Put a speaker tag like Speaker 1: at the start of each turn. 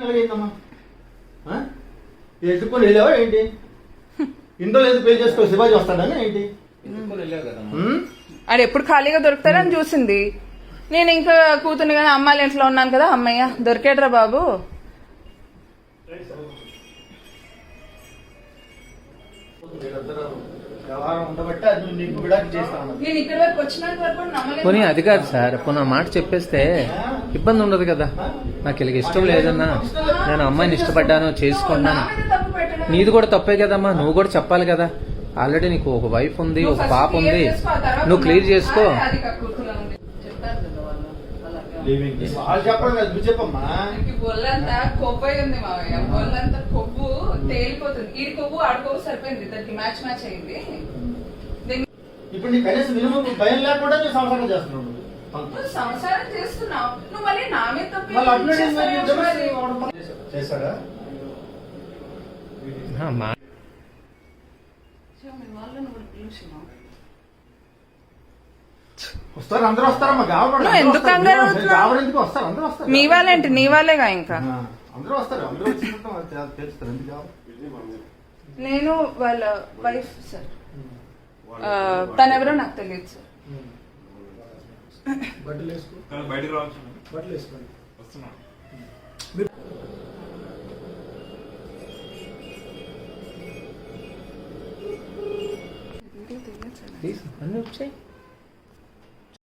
Speaker 1: ఎలాగైందమ్మా? ఎత్తుకొని వెళ్ళావా ఏంటి? ఇంట్లో లేదు పే చేసుకో శివాజీ వస్తాడని ఏంటి?
Speaker 2: అది ఎప్పుడు ఖాళీగా దొరుకుతారని చూసింది. నేను ఇంకా కూతుర్ని కానీ అమ్మాయిల ఇంట్లో ఉన్నాను కదా, అమ్మయ్య దొరికాడరా బాబు.
Speaker 3: పోనీ అది కాదు సార్, పోనీ ఆ మాట చెప్పేస్తే ఇబ్బంది ఉండదు కదా. నాకు ఇలాగ ఇష్టం లేదన్నా, నేను అమ్మాయిని ఇష్టపడ్డాను చేసుకున్నాను. నీది కూడా తప్పే కదమ్మా, నువ్వు కూడా చెప్పాలి కదా. ఆల్రెడీ నీకు ఒక వైఫ్ ఉంది, ఒక పాప ఉంది, నువ్వు క్లియర్ చేసుకో.
Speaker 2: ఒళ్ళంతా కొవ్వు అయింది మావయ్య, ఒళ్ళంతా కొవ్వు తేలిపోతుంది. ఈ కొవ్వు ఆడ కొవ్వు సరిపోయింది, దానికి మ్యాచ్ మ్యాచ్ అయింది.
Speaker 1: ఇప్పుడు నీ కనీసం మినిమం భయం లేకుండా నువ్వు సంసారం చేస్తున్నావు.
Speaker 2: నువ్వు సంసారం చేస్తున్నావు, నువ్వు మళ్ళీ నా మీద తప్పు
Speaker 1: చేశాడా? వస్తారు, అందరూ వస్తారమ్మా.
Speaker 2: ఎందుకు
Speaker 1: ఎందుకు వస్తారు? అందరూ వస్తారు.
Speaker 2: మీ వాళ్ళేంటి, నీ వాళ్ళేగా. ఇంకా
Speaker 1: అందరూ వస్తారు, అందరూ వచ్చి తెలుస్తారు. ఎందుకు
Speaker 2: నేను వాళ్ళ వైఫ్ సార్, తనెవరో నాకు తెలియదు సార్.
Speaker 4: బట్టలు వేసుకో, బయటకు రావచ్చు. బట్టలు వేసుకోండి, వస్తున్నా.
Speaker 3: అన్నీ వచ్చాయి.